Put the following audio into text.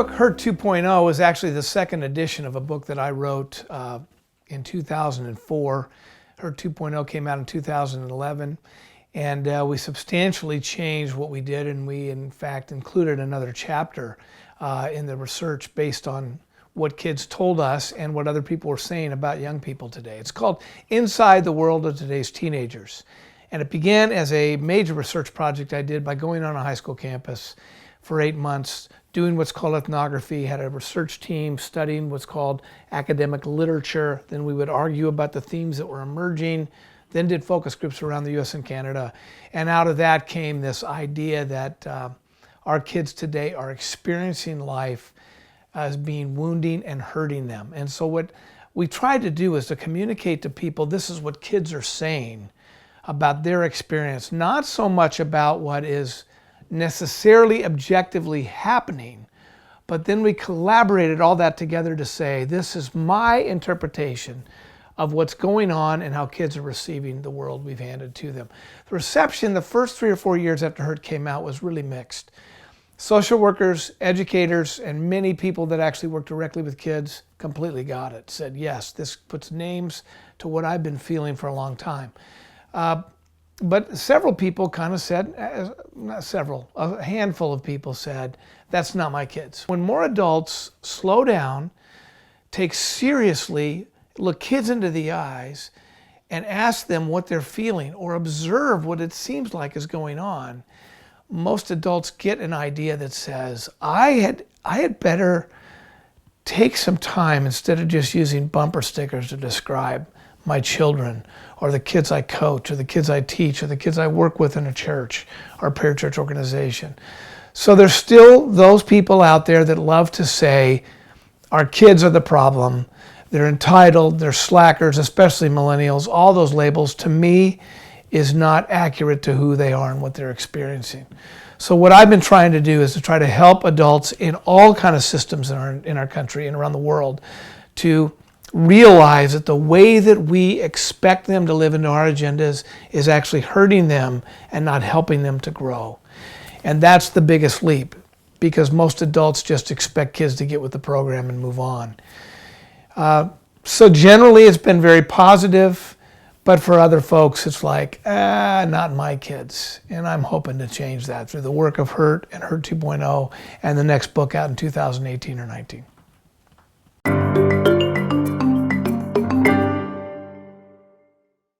book, Hurt 2.0, was actually the second edition of a book that I wrote in 2004. Hurt 2.0 came out in 2011, and we substantially changed what we did, and we, in fact, included another chapter in the research based on what kids told us and what other people were saying about young people today. It's called Inside the World of Today's Teenagers. And it began as a major research project I did by going on a high school campus for 8 months, doing what's called ethnography, had a research team studying what's called academic literature. Then we would argue about the themes that were emerging, then did focus groups around the US and Canada. And out of that came this idea that our kids today are experiencing life as being wounding and hurting them. And so what we tried to do is to communicate to people, this is what kids are saying about their experience, not so much about what is necessarily objectively happening, but then we collaborated all that together to say, this is my interpretation of what's going on and how kids are receiving the world we've handed to them. The reception the first 3 or 4 years after Hurt came out was really mixed. Social workers, educators, and many people that actually work directly with kids completely got it, said, yes, this puts names to what I've been feeling for a long time. But several people kind of said, not several, a handful of people said, that's not my kids. When more adults slow down, take seriously, look kids into the eyes, and ask them what they're feeling or observe what it seems like is going on, most adults get an idea that says, I had better take some time instead of just using bumper stickers to describe my children or the kids I coach or the kids I teach or the kids I work with in a church or a parachurch organization. So there's still those people out there that love to say, our kids are the problem, they're entitled, they're slackers, especially millennials. All those labels, to me, is not accurate to who they are and what they're experiencing. So what I've been trying to do is to try to help adults in all kind of systems in our country and around the world to realize that the way that we expect them to live into our agendas is actually hurting them and not helping them to grow. And that's the biggest leap, because most adults just expect kids to get with the program and move on. So generally it's been very positive. But for other folks, it's like, not my kids. And I'm hoping to change that through the work of Hurt and Hurt 2.0 and the next book out in 2018 or 19.